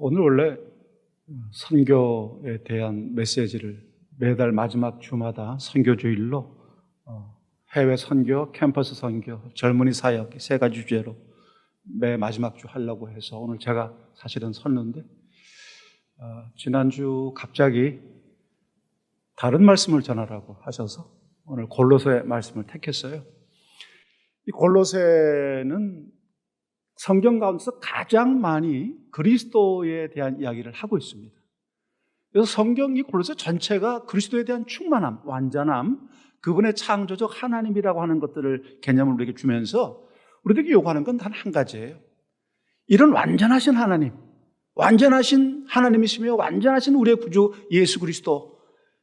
오늘 원래 선교에 대한 메시지를 매달 마지막 주마다 선교주일로 해외 선교, 캠퍼스 선교, 젊은이 사역 세 가지 주제로 매 마지막 주 하려고 해서 오늘 제가 사실은 섰는데 지난주 갑자기 다른 말씀을 전하라고 하셔서 오늘 골로새 말씀을 택했어요. 이 골로새는 성경 가운데서 가장 많이 그리스도에 대한 이야기를 하고 있습니다. 그래서 성경 이 골로새 전체가 그리스도에 대한 충만함, 완전함, 그분의 창조적 하나님이라고 하는 것들을 개념을 우리에게 주면서 우리에게 요구하는 건 단 한 가지예요. 이런 완전하신 하나님, 완전하신 하나님이시며 완전하신 우리의 구주 예수 그리스도,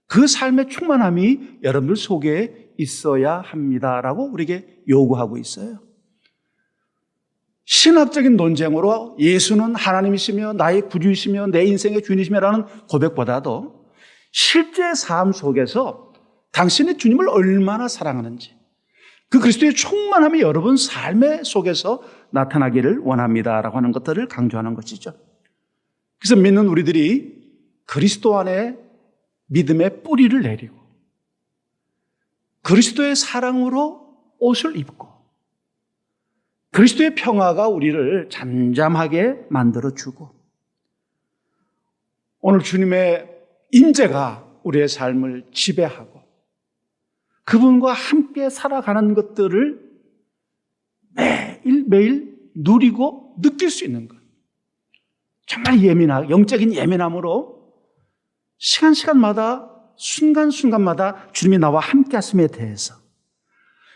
그 삶의 충만함이 여러분들 속에 있어야 합니다라고 우리에게 요구하고 있어요. 신학적인 논쟁으로 예수는 하나님이시며 나의 구주이시며 내 인생의 주인이시며라는 고백보다도 실제 삶 속에서 당신의 주님을 얼마나 사랑하는지, 그 그리스도의 충만함이 여러분 삶의 속에서 나타나기를 원합니다라고 하는 것들을 강조하는 것이죠. 그래서 믿는 우리들이 그리스도 안에 믿음의 뿌리를 내리고 그리스도의 사랑으로 옷을 입고 그리스도의 평화가 우리를 잠잠하게 만들어주고 오늘 주님의 임재가 우리의 삶을 지배하고 그분과 함께 살아가는 것들을 매일매일 누리고 느낄 수 있는 것. 정말 예민하고 영적인 예민함으로 시간마다 순간순간마다 주님이 나와 함께 하심에 대해서,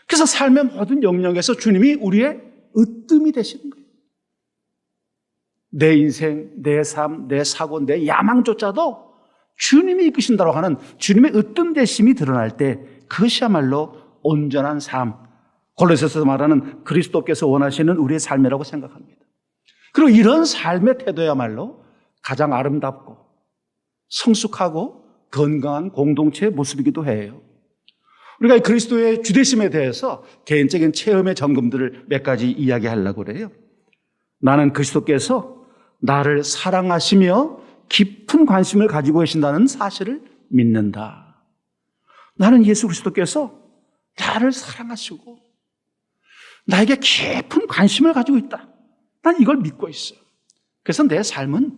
그래서 삶의 모든 영역에서 주님이 우리의 으뜸이 되시는 거예요. 내 인생, 내 삶, 내 사고, 내 야망조차도 주님이 이끄신다고 하는 주님의 으뜸 되심이 드러날 때 그것이야말로 온전한 삶, 골로새서 말하는 그리스도께서 원하시는 우리의 삶이라고 생각합니다. 그리고 이런 삶의 태도야말로 가장 아름답고 성숙하고 건강한 공동체의 모습이기도 해요. 우리가 그리스도의 주되심에 대해서 개인적인 체험의 점검들을 몇 가지 이야기하려고 그래요. 나는 그리스도께서 나를 사랑하시며 깊은 관심을 가지고 계신다는 사실을 믿는다. 나는 예수 그리스도께서 나를 사랑하시고 나에게 깊은 관심을 가지고 있다. 난 이걸 믿고 있어. 그래서 내 삶은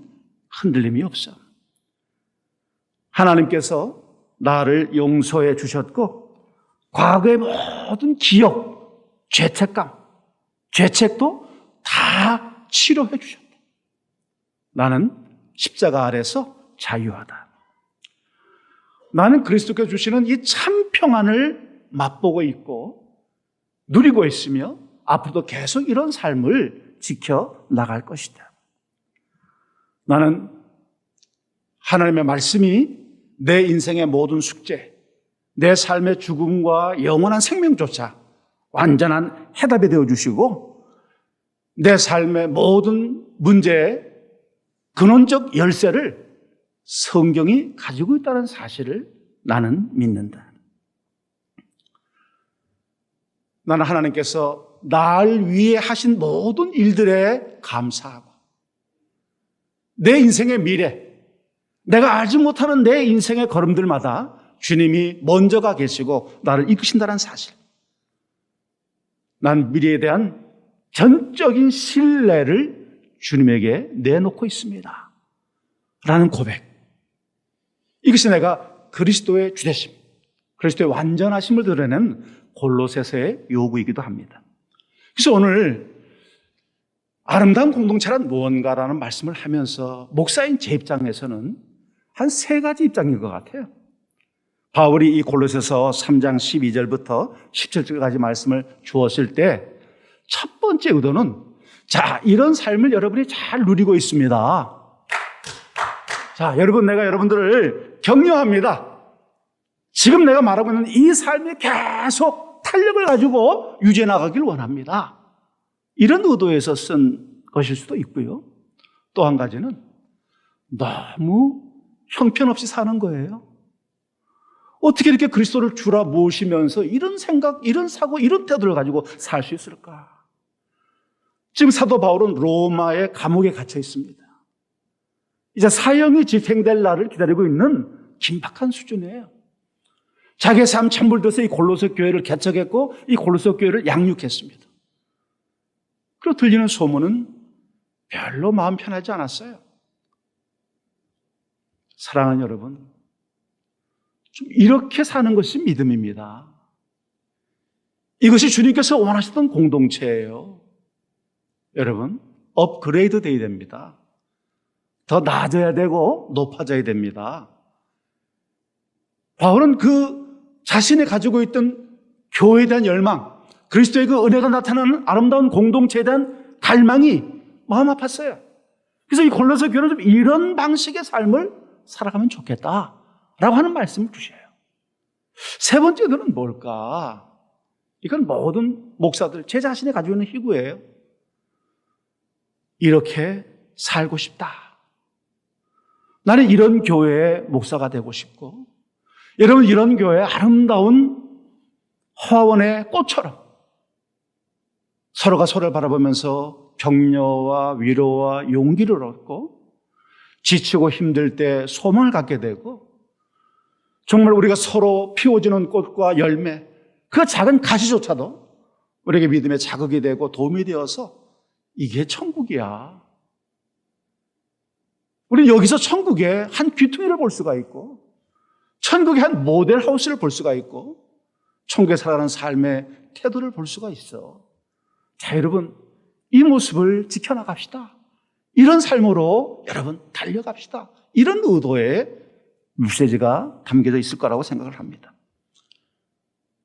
흔들림이 없어. 하나님께서 나를 용서해 주셨고 과거의 모든 기억, 죄책감, 죄책도 다 치료해 주셨다. 나는 십자가 아래서 자유하다. 나는 그리스도께서 주시는 이 참 평안을 맛보고 있고 누리고 있으며 앞으로도 계속 이런 삶을 지켜나갈 것이다. 나는 하나님의 말씀이 내 인생의 모든 숙제, 내 삶의 죽음과 영원한 생명조차 완전한 해답이 되어주시고 내 삶의 모든 문제의 근원적 열쇠를 성경이 가지고 있다는 사실을 나는 믿는다. 나는 하나님께서 날 위해 하신 모든 일들에 감사하고 내 인생의 미래, 내가 알지 못하는 내 인생의 걸음들마다 주님이 먼저가 계시고 나를 이끄신다는 사실, 난 미래에 대한 전적인 신뢰를 주님에게 내놓고 있습니다 라는 고백, 이것이 내가 그리스도의 주되심, 그리스도의 완전하심을 드러내는 골로새서의 요구이기도 합니다. 그래서 오늘 아름다운 공동체란 무언가라는 말씀을 하면서 목사인 제 입장에서는 한 세 가지 입장인 것 같아요. 바울이 이 골로새서 3장 12절부터 17절까지 말씀을 주었을 때 첫 번째 의도는, 자, 이런 삶을 여러분이 잘 누리고 있습니다. 자, 여러분, 내가 여러분들을 격려합니다. 지금 내가 말하고 있는 이 삶이 계속 탄력을 가지고 유지해 나가길 원합니다. 이런 의도에서 쓴 것일 수도 있고요. 또 한 가지는 너무 형편없이 사는 거예요. 어떻게 이렇게 그리스도를 주라 모시면서 이런 생각, 이런 사고, 이런 태도를 가지고 살 수 있을까? 지금 사도 바울은 로마의 감옥에 갇혀 있습니다. 이제 사형이 집행될 날을 기다리고 있는 긴박한 수준이에요. 자기의 삶 찬물들어서 이 골로새 교회를 개척했고 이 골로새 교회를 양육했습니다. 그리고 들리는 소문은 별로 마음 편하지 않았어요. 사랑하는 여러분, 좀 이렇게 사는 것이 믿음입니다. 이것이 주님께서 원하셨던 공동체예요. 여러분, 업그레이드 돼야 됩니다. 더 나아져야 되고 높아져야 됩니다. 바울은 그 자신이 가지고 있던 교회에 대한 열망, 그리스도의 그 은혜가 나타나는 아름다운 공동체에 대한 갈망이 마음 아팠어요. 그래서 이 골로새 교회는 좀 이런 방식의 삶을 살아가면 좋겠다라고 하는 말씀을 주셔요. 세 번째는 뭘까? 이건 모든 목사들, 제 자신이 가지고 있는 희구예요. 이렇게 살고 싶다. 나는 이런 교회의 목사가 되고 싶고, 여러분 이런 교회의 아름다운 화원의 꽃처럼 서로가 서로를 바라보면서 격려와 위로와 용기를 얻고 지치고 힘들 때 소망을 갖게 되고, 정말 우리가 서로 피워주는 꽃과 열매, 그 작은 가시조차도 우리에게 믿음의 자극이 되고 도움이 되어서 이게 천국이야. 우리는 여기서 천국의 한 귀퉁이를 볼 수가 있고, 천국의 한 모델하우스를 볼 수가 있고, 천국에 살아가는 삶의 태도를 볼 수가 있어. 자, 여러분, 이 모습을 지켜나갑시다. 이런 삶으로 여러분 달려갑시다. 이런 의도의 메시지가 담겨져 있을 거라고 생각을 합니다.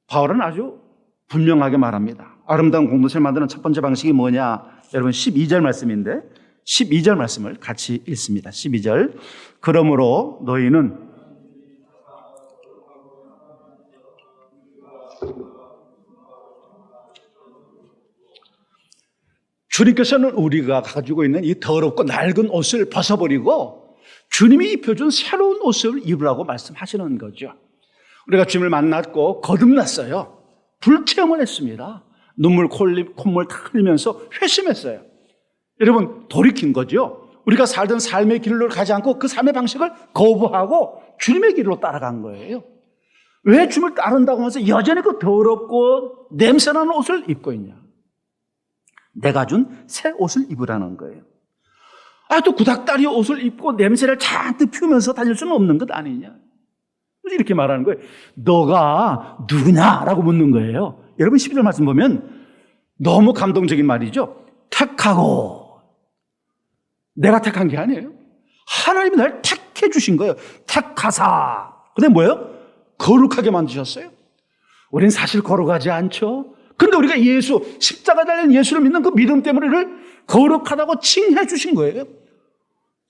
바울은 아주 분명하게 말합니다. 아름다운 공동체를 만드는 첫 번째 방식이 뭐냐? 여러분 12절 말씀인데 12절 말씀을 같이 읽습니다. 12절. 그러므로 너희는 주님께서는 우리가 가지고 있는 이 더럽고 낡은 옷을 벗어버리고 주님이 입혀준 새로운 옷을 입으라고 말씀하시는 거죠. 우리가 주님을 만났고 거듭났어요. 불체험을 했습니다. 눈물, 콧물 다 흘리면서 회심했어요. 여러분, 돌이킨 거죠. 우리가 살던 삶의 길로 가지 않고 그 삶의 방식을 거부하고 주님의 길로 따라간 거예요. 왜 주님을 따른다고 하면서 여전히 그 더럽고 냄새나는 옷을 입고 있냐? 내가 준 새 옷을 입으라는 거예요. 또 구닥다리 옷을 입고 냄새를 잔뜩 피우면서 다닐 수는 없는 것 아니냐? 이렇게 말하는 거예요. 너가 누구냐라고 묻는 거예요. 여러분 12절 말씀 보면 너무 감동적인 말이죠. 택하고. 내가 택한 게 아니에요. 하나님이 날 택해 주신 거예요. 택하사. 근데 뭐예요? 거룩하게 만드셨어요. 우린 사실 거룩하지 않죠. 근데 우리가 예수, 십자가 달린 예수를 믿는 그 믿음 때문에 우리를 거룩하다고 칭해 주신 거예요.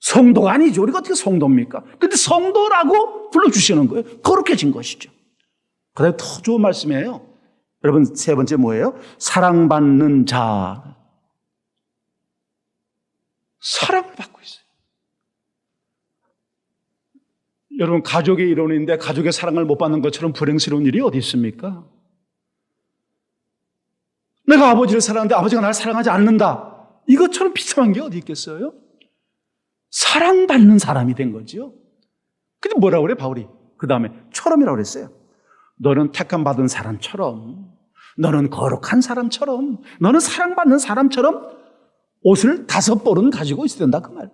성도가 아니죠. 우리가 어떻게 성도입니까? 근데 성도라고 불러주시는 거예요. 거룩해진 것이죠. 그 다음에 더 좋은 말씀이에요. 여러분, 세 번째 뭐예요? 사랑받는 자. 사랑을 받고 있어요. 여러분, 가족의 이론인데 가족의 사랑을 못 받는 것처럼 불행스러운 일이 어디 있습니까? 내가 아버지를 사랑하는데 아버지가 나를 사랑하지 않는다. 이것처럼 비참한 게 어디 있겠어요? 사랑받는 사람이 된 거죠. 근데 뭐라고 그래, 바울이? 그 다음에 처럼이라고 그랬어요. 너는 택함 받은 사람처럼, 너는 거룩한 사람처럼, 너는 사랑받는 사람처럼 옷을 5벌은 가지고 있어야 된다, 그 말.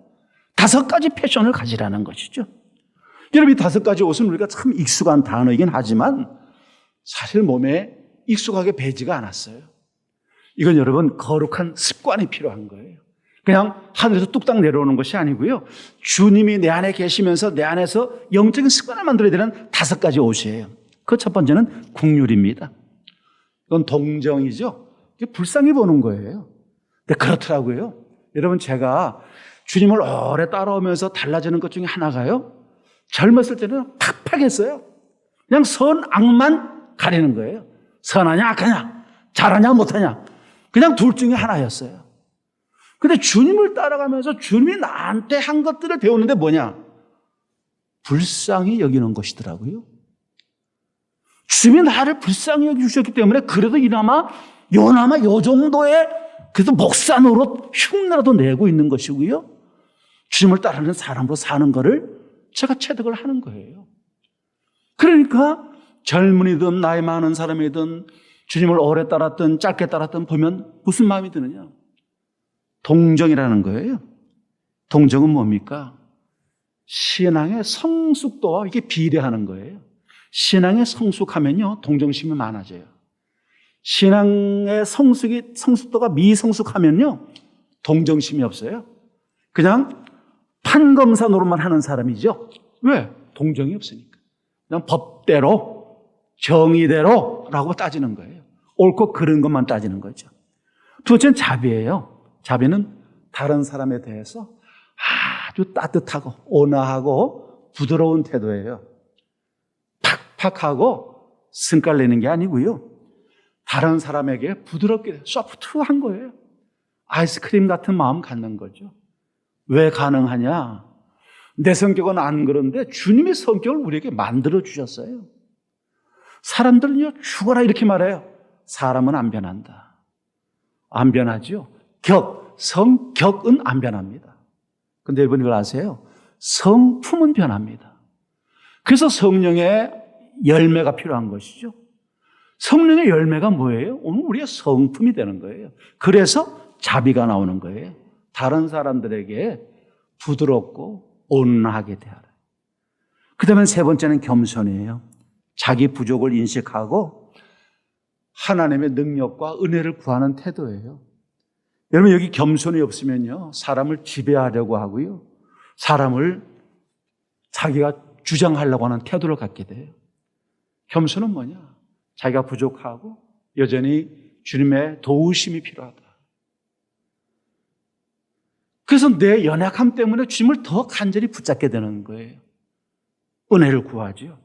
5가지 패션을 가지라는 것이죠. 여러분, 이 5가지 옷은 우리가 참 익숙한 단어이긴 하지만 사실 몸에 익숙하게 배지가 않았어요. 이건 여러분 거룩한 습관이 필요한 거예요. 그냥 하늘에서 뚝딱 내려오는 것이 아니고요. 주님이 내 안에 계시면서 내 안에서 영적인 습관을 만들어야 되는 5가지 옷이에요. 그 첫 번째는 국률입니다. 이건 동정이죠. 이게 불쌍히 보는 거예요. 근데 그렇더라고요. 여러분, 제가 주님을 오래 따라오면서 달라지는 것 중에 하나가요. 젊었을 때는 팍팍했어요. 그냥 선악만 가리는 거예요. 선하냐 악하냐, 잘하냐 못하냐, 그냥 둘 중에 하나였어요. 근데 주님을 따라가면서 주님이 나한테 한 것들을 배우는데 뭐냐? 불쌍히 여기는 것이더라고요. 주님이 나를 불쌍히 여기주셨기 때문에 그래도 이나마 요 정도의 그래도 목사 노릇 흉내라도 내고 있는 것이고요. 주님을 따르는 사람으로 사는 거를 제가 체득을 하는 거예요. 그러니까 젊은이든 나이 많은 사람이든 주님을 오래 따랐든 짧게 따랐든 보면 무슨 마음이 드느냐? 동정이라는 거예요. 동정은 뭡니까? 신앙의 성숙도와 이게 비례하는 거예요. 신앙의 성숙하면요, 동정심이 많아져요. 신앙의 성숙도가 미성숙하면요, 동정심이 없어요. 그냥 판검사 노릇만 하는 사람이죠. 왜? 동정이 없으니까. 그냥 법대로, 정의대로라고 따지는 거예요. 옳고 그른 것만 따지는 거죠. 두 번째는 자비예요. 자비는 다른 사람에 대해서 아주 따뜻하고 온화하고 부드러운 태도예요. 팍팍하고 승깔 내는 게 아니고요. 다른 사람에게 부드럽게 소프트한 거예요. 아이스크림 같은 마음 갖는 거죠. 왜 가능하냐? 내 성격은 안 그런데 주님의 성격을 우리에게 만들어 주셨어요. 사람들은요, 죽어라 이렇게 말해요. 사람은 안 변한다. 안 변하죠. 성격은 안 변합니다. 근데 여러분 이걸 아세요? 성품은 변합니다. 그래서 성령의 열매가 필요한 것이죠. 성령의 열매가 뭐예요? 오늘 우리의 성품이 되는 거예요. 그래서 자비가 나오는 거예요. 다른 사람들에게 부드럽고 온화하게 대하라. 그 다음에 세 번째는 겸손이에요. 자기 부족을 인식하고 하나님의 능력과 은혜를 구하는 태도예요. 여러분 여기 겸손이 없으면요, 사람을 지배하려고 하고요, 사람을 자기가 주장하려고 하는 태도를 갖게 돼요. 겸손은 뭐냐? 자기가 부족하고 여전히 주님의 도우심이 필요하다. 그래서 내 연약함 때문에 주님을 더 간절히 붙잡게 되는 거예요. 은혜를 구하죠.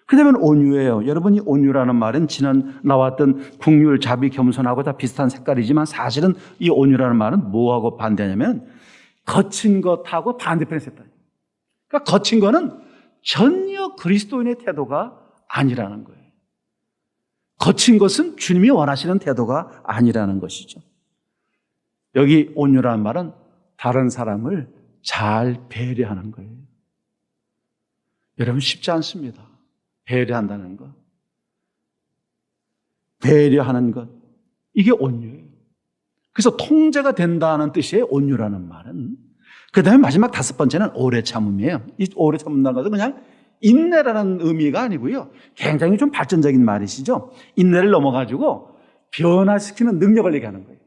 그 다음에 온유예요. 여러분이 온유라는 말은 지난 나왔던 긍휼, 자비, 겸손하고 다 비슷한 색깔이지만 사실은 이 온유라는 말은 뭐하고 반대냐면 거친 것하고 반대편에 섰다. 그러니까 거친 거는 전혀 그리스도인의 태도가 아니라는 거예요. 거친 것은 주님이 원하시는 태도가 아니라는 것이죠. 여기 온유라는 말은 다른 사람을 잘 배려하는 거예요. 여러분 쉽지 않습니다. 배려한다는 것. 배려하는 것. 이게 온유예요. 그래서 통제가 된다는 뜻이에요. 온유라는 말은. 그 다음에 마지막 다섯 번째는 오래 참음이에요. 이 오래 참는다는 것은 그냥 인내라는 의미가 아니고요. 굉장히 좀 발전적인 말이시죠. 인내를 넘어가지고 변화시키는 능력을 얘기하는 거예요.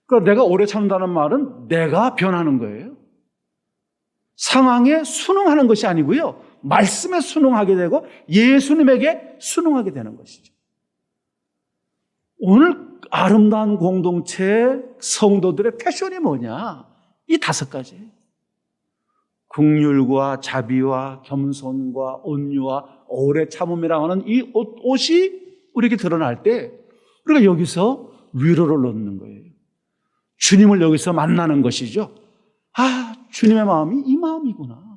그러니까 내가 오래 참는다는 말은 내가 변하는 거예요. 상황에 순응하는 것이 아니고요. 말씀에 순응하게 되고 예수님에게 순응하게 되는 것이죠. 오늘 아름다운 공동체 성도들의 패션이 뭐냐? 이 다섯 가지. 긍휼과 자비와 겸손과 온유와 오래 참음이라고 하는 이 옷이 우리에게 드러날 때 우리가 여기서 위로를 얻는 거예요. 주님을 여기서 만나는 것이죠. 아, 주님의 마음이 이 마음이구나.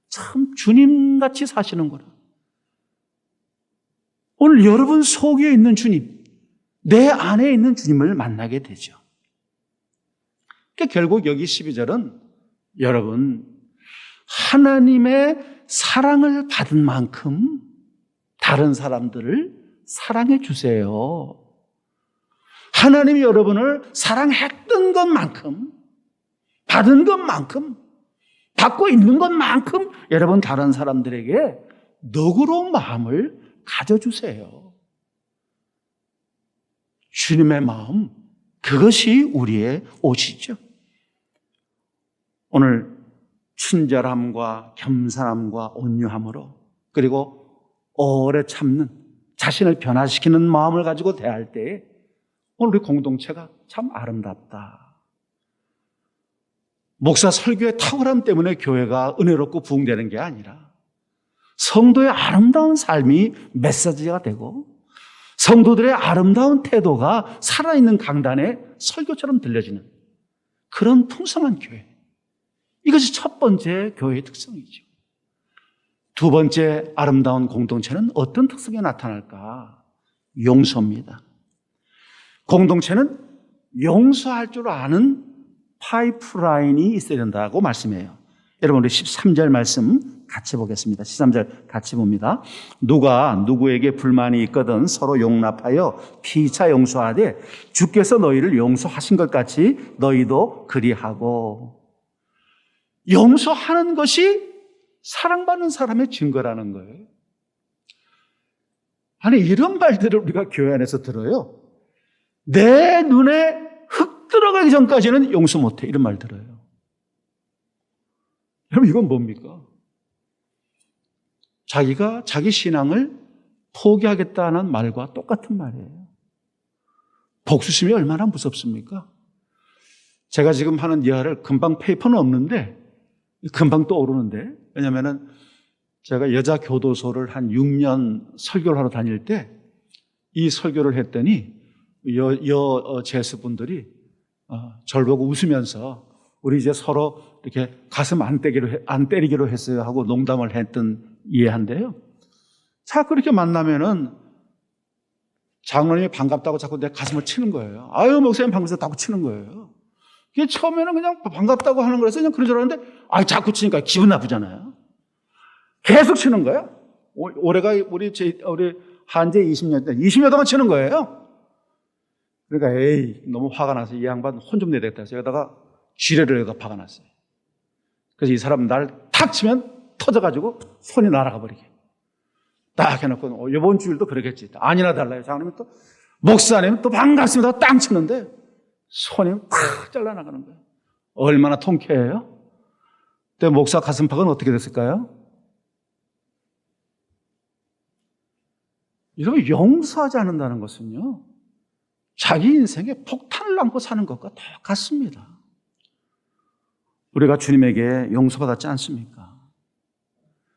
참 주님같이 사시는구나. 오늘 여러분 속에 있는 주님, 내 안에 있는 주님을 만나게 되죠. 그러니까 결국 여기 12절은 여러분 하나님의 사랑을 받은 만큼 다른 사람들을 사랑해 주세요. 하나님이 여러분을 사랑했던 것만큼, 받은 것만큼, 받고 있는 것만큼 여러분 다른 사람들에게 너그러운 마음을 가져주세요. 주님의 마음, 그것이 우리의 옷이죠. 오늘 친절함과 겸손함과 온유함으로 그리고 오래 참는 자신을 변화시키는 마음을 가지고 대할 때에 오늘 우리 공동체가 참 아름답다. 목사 설교의 탁월함 때문에 교회가 은혜롭고 부흥되는 게 아니라 성도의 아름다운 삶이 메시지가 되고 성도들의 아름다운 태도가 살아있는 강단에 설교처럼 들려지는 그런 풍성한 교회. 이것이 첫 번째 교회의 특성이죠. 두 번째 아름다운 공동체는 어떤 특성이 나타날까? 용서입니다. 공동체는 용서할 줄 아는 파이프라인이 있어야 된다고 말씀해요. 여러분, 우리 13절 말씀 같이 보겠습니다. 13절 같이 봅니다. 누가 누구에게 불만이 있거든 서로 용납하여 피차 용서하되 주께서 너희를 용서하신 것 같이 너희도 그리하고. 용서하는 것이 사랑받는 사람의 증거라는 거예요. 아니, 이런 말들을 우리가 교회 안에서 들어요. 내 눈에 흙 들어가기 전까지는 용서 못해. 이런 말 들어요. 여러분, 이건 뭡니까? 자기가 자기 신앙을 포기하겠다는 말과 똑같은 말이에요. 복수심이 얼마나 무섭습니까? 제가 지금 하는 이야기를 금방 페이퍼는 없는데 금방 떠오르는데, 왜냐하면 제가 여자 교도소를 한 6년 설교를 하러 다닐 때 이 설교를 했더니 제수분들이 저를 보고 웃으면서 우리 이제 서로 이렇게 가슴 안 때리기로 했어요 하고 농담을 했던 이해한데요. 자, 그렇게 만나면은 장로님이 반갑다고 자꾸 내 가슴을 치는 거예요. 아유, 목사님 반갑다고 치는 거예요. 이게 처음에는 그냥 반갑다고 하는 거라서 그냥 그런 줄 알았는데, 자꾸 치니까 기분 나쁘잖아요. 계속 치는 거예요. 올해가 우리 한제 20년 동안 치는 거예요. 그러니까 너무 화가 나서 이 양반 혼 좀 내야 되겠다 해서 여기다가 지뢰를 여기다 박아놨어요. 그래서 이 사람 날 탁 치면 터져가지고 손이 날아가 버리게. 딱 해놓고 이번 주일도 그러겠지. 아니나 달라요. 장로님이 또 목사님 또 반갑습니다. 땅 치는데 손이 팍 잘라나가는 거예요. 얼마나 통쾌해요? 근데 목사 가슴팍은 어떻게 됐을까요? 이러면 용서하지 않는다는 것은요, 자기 인생에 폭탄을 안고 사는 것과 똑같습니다. 우리가 주님에게 용서받았지 않습니까?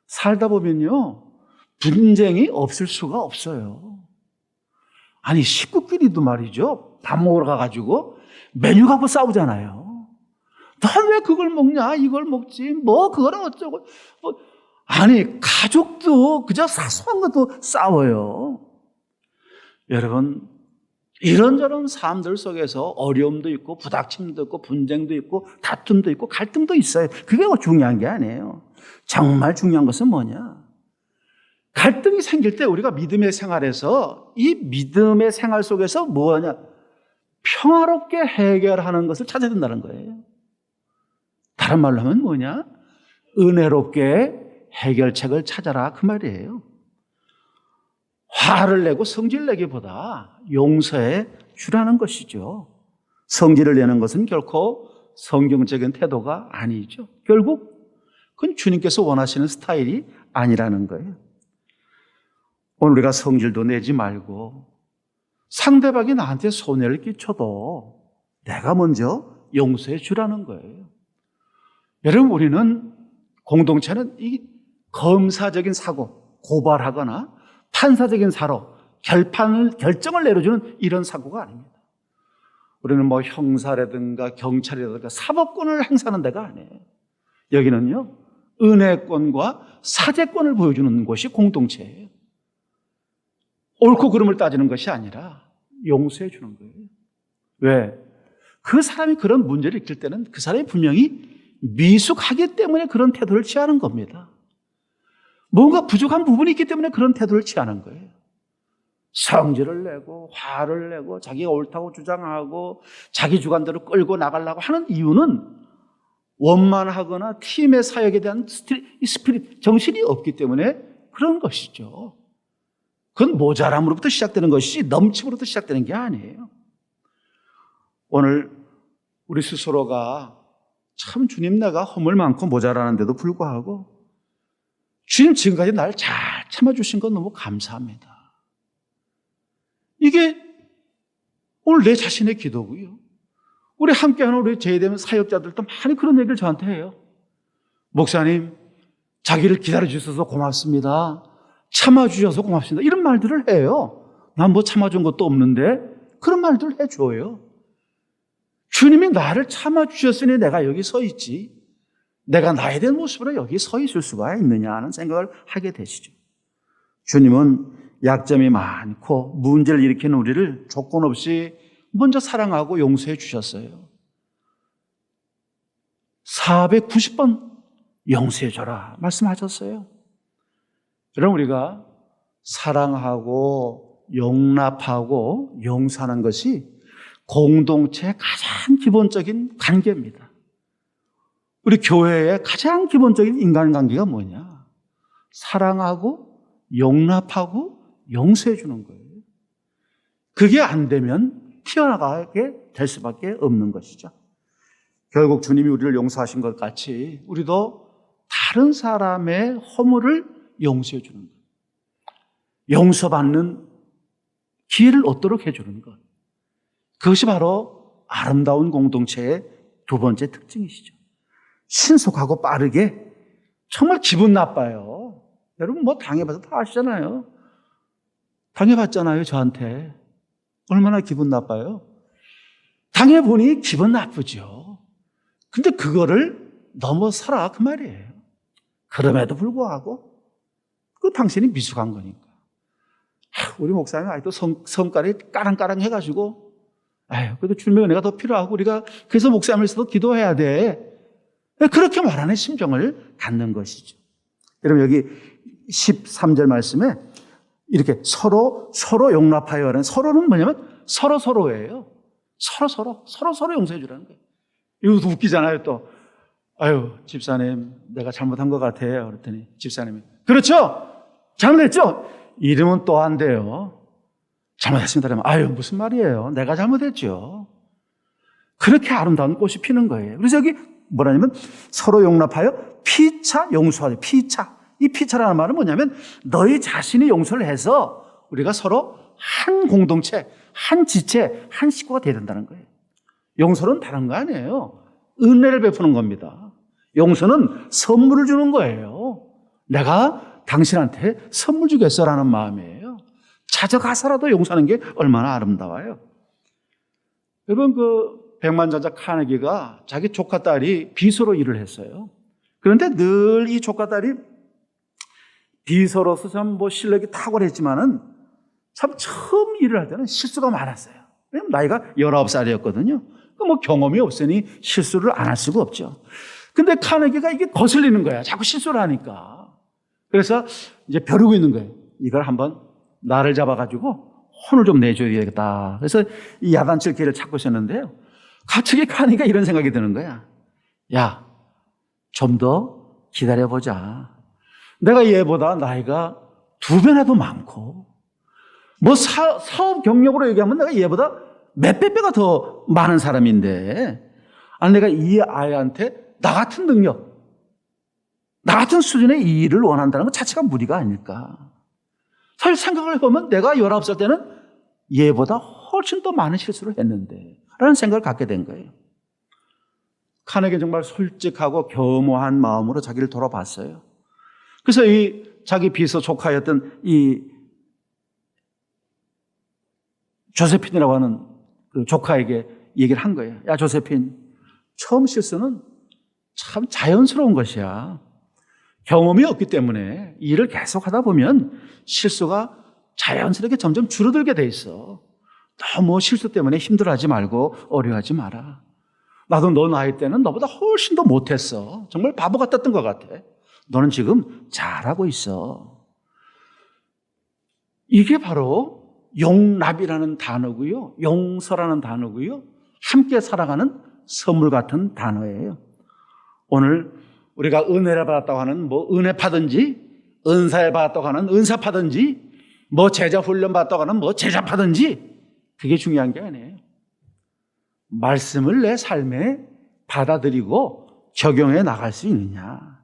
살다 보면요, 분쟁이 없을 수가 없어요. 아니, 식구끼리도 말이죠, 밥 먹으러 가가지고 메뉴 갖고 싸우잖아요. 넌 왜 그걸 먹냐, 이걸 먹지, 그거는 어쩌고. 아니, 가족도 그저 사소한 것도 싸워요. 여러분, 이런저런 삶들 속에서 어려움도 있고 부닥침도 있고 분쟁도 있고 다툼도 있고 갈등도 있어요. 그게 중요한 게 아니에요. 정말 중요한 것은 뭐냐? 갈등이 생길 때 우리가 믿음의 생활에서 이 믿음의 생활 속에서 뭐냐? 평화롭게 해결하는 것을 찾아야 된다는 거예요. 다른 말로 하면 뭐냐? 은혜롭게 해결책을 찾아라, 그 말이에요. 화를 내고 성질 내기보다 용서해 주라는 것이죠. 성질을 내는 것은 결코 성경적인 태도가 아니죠. 결국 그건 주님께서 원하시는 스타일이 아니라는 거예요. 오늘 우리가 성질도 내지 말고 상대방이 나한테 손해를 끼쳐도 내가 먼저 용서해 주라는 거예요. 여러분, 우리는 공동체는 이 검사적인 사고, 고발하거나 판사적인 사로 결정을 내려주는 이런 사고가 아닙니다. 우리는 형사라든가 경찰이라든가 사법권을 행사하는 데가 아니에요. 여기는요, 은혜권과 사제권을 보여주는 곳이 공동체예요. 옳고 그름을 따지는 것이 아니라 용서해 주는 거예요. 왜? 그 사람이 그런 문제를 일으킬 때는 그 사람이 분명히 미숙하기 때문에 그런 태도를 취하는 겁니다. 뭔가 부족한 부분이 있기 때문에 그런 태도를 취하는 거예요. 성질을 내고 화를 내고 자기가 옳다고 주장하고 자기 주관대로 끌고 나가려고 하는 이유는 원만하거나 팀의 사역에 대한 스피릿, 정신이 없기 때문에 그런 것이죠. 그건 모자람으로부터 시작되는 것이지 넘침으로부터 시작되는 게 아니에요. 오늘 우리 스스로가 참 주님, 내가 허물 많고 모자라는데도 불구하고 주님 지금까지 날 잘 참아주신 건 너무 감사합니다. 이게 오늘 내 자신의 기도고요. 우리 함께하는 우리 제대된 사역자들도 많이 그런 얘기를 저한테 해요. 목사님, 자기를 기다려주셔서 고맙습니다. 참아주셔서 고맙습니다. 이런 말들을 해요. 난 참아준 것도 없는데 그런 말들을 해줘요. 주님이 나를 참아주셨으니 내가 여기 서 있지, 내가 나에 대한 모습으로 여기 서 있을 수가 있느냐 하는 생각을 하게 되시죠. 주님은 약점이 많고 문제를 일으키는 우리를 조건 없이 먼저 사랑하고 용서해 주셨어요. 490번 용서해줘라 말씀하셨어요. 여러분, 우리가 사랑하고 용납하고 용서하는 것이 공동체의 가장 기본적인 관계입니다. 우리 교회의 가장 기본적인 인간관계가 뭐냐? 사랑하고 용납하고 용서해 주는 거예요. 그게 안 되면 튀어나가게 될 수밖에 없는 것이죠. 결국 주님이 우리를 용서하신 것 같이 우리도 다른 사람의 허물을 용서해 주는 거예요. 용서받는 기회를 얻도록 해주는 것. 그것이 바로 아름다운 공동체의 두 번째 특징이시죠. 신속하고 빠르게. 정말 기분 나빠요. 여러분 뭐 당해봐서 다 아시잖아요. 당해봤잖아요, 저한테. 얼마나 기분 나빠요? 당해보니 기분 나쁘죠. 근데 그거를 넘어서라 그 말이에요. 그럼에도 불구하고 그 당신이 미숙한 거니까. 우리 목사님 아직도 성깔이 까랑까랑 해가지고 그래도 주님의 은혜가 더 필요하고 우리가 그래서 목사님에서도 기도해야 돼. 그렇게 말하는 심정을 갖는 것이죠. 여러분 여기 13절 말씀에 이렇게 서로 용납하여 하는, 서로는 뭐냐면 서로예요. 서로 용서해 주라는 거예요. 이것도 웃기잖아요. 또 집사님 내가 잘못한 것 같아요. 그랬더니 집사님이 그렇죠? 잘못했죠? 이러면 또 안 돼요. 잘못했습니다. 그러면 무슨 말이에요? 내가 잘못했죠. 그렇게 아름다운 꽃이 피는 거예요. 그래서 여기 뭐라냐면 서로 용납하여 피차 용서하죠. 피차. 이 피차라는 말은 뭐냐면 너희 자신이 용서를 해서 우리가 서로 한 공동체, 한 지체, 한 식구가 되어야 된다는 거예요. 용서는 다른 거 아니에요. 은혜를 베푸는 겁니다. 용서는 선물을 주는 거예요. 내가 당신한테 선물 주겠어라는 마음이에요. 찾아가서라도 용서하는 게 얼마나 아름다워요. 여러분 백만장자 카네기가 자기 조카 딸이 비서로 일을 했어요. 그런데 늘 이 조카 딸이 비서로서 참 실력이 탁월했지만은 참 처음 일을 할 때는 실수가 많았어요. 왜냐면 나이가 19살이었거든요. 경험이 없으니 실수를 안 할 수가 없죠. 근데 카네기가 이게 거슬리는 거야. 자꾸 실수를 하니까. 그래서 이제 벼르고 있는 거예요. 이걸 한번 나를 잡아가지고 혼을 좀 내줘야겠다. 그래서 이 야단칠 기회를 찾고 있었는데요. 갑자기 카네기가 이런 생각이 드는 거야. 야, 좀 더 기다려보자. 내가 얘보다 나이가 2배나 더 많고, 사업 경력으로 얘기하면 내가 얘보다 몇백 배가 더 많은 사람인데, 내가 이 아이한테 나 같은 능력, 나 같은 수준의 이 일을 원한다는 것 자체가 무리가 아닐까. 사실 생각을 해보면 내가 19살 때는 얘보다 훨씬 더 많은 실수를 했는데, 라는 생각을 갖게 된 거예요. 카네기는 정말 솔직하고 겸허한 마음으로 자기를 돌아봤어요. 그래서 이 자기 비서 조카였던 이 조세핀이라고 하는 그 조카에게 얘기를 한 거예요. 야, 조세핀, 처음 실수는 참 자연스러운 것이야. 경험이 없기 때문에 이 일을 계속 하다 보면 실수가 자연스럽게 점점 줄어들게 돼 있어. 너무 실수 때문에 힘들어하지 말고 어려워하지 마라. 나도 너 나이 때는 너보다 훨씬 더 못했어. 정말 바보 같았던 것 같아. 너는 지금 잘하고 있어. 이게 바로 용납이라는 단어고요. 용서라는 단어고요. 함께 살아가는 선물 같은 단어예요. 오늘 우리가 은혜를 받았다고 하는 은혜 파든지, 은사를 받았다고 하는 은사 파든지, 제자 훈련 받았다고 하는 제자 파든지, 그게 중요한 게 아니에요. 말씀을 내 삶에 받아들이고 적용해 나갈 수 있느냐.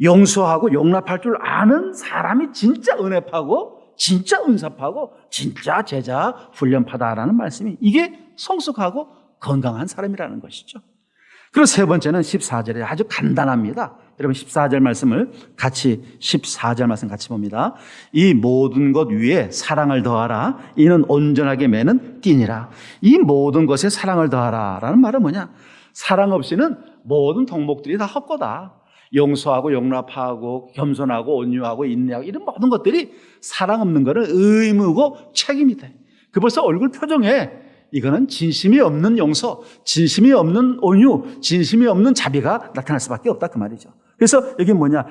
용서하고 용납할 줄 아는 사람이 진짜 은혜파고, 진짜 은사파고, 진짜 제자 훈련파다라는 말씀이, 이게 성숙하고 건강한 사람이라는 것이죠. 그리고 세 번째는 14절에 아주 간단합니다. 여러분 14절 말씀을 같이, 14절 말씀 같이 봅니다. 이 모든 것 위에 사랑을 더하라. 이는 온전하게 매는 띠니라. 이 모든 것에 사랑을 더하라 라는 말은 뭐냐? 사랑 없이는 모든 덕목들이 다 헛거다. 용서하고 용납하고 겸손하고 온유하고 인내하고 이런 모든 것들이 사랑 없는 것은 의무고 책임이다. 그 벌써 얼굴 표정에 이거는 진심이 없는 용서, 진심이 없는 온유, 진심이 없는 자비가 나타날 수밖에 없다 그 말이죠. 그래서 여기 뭐냐,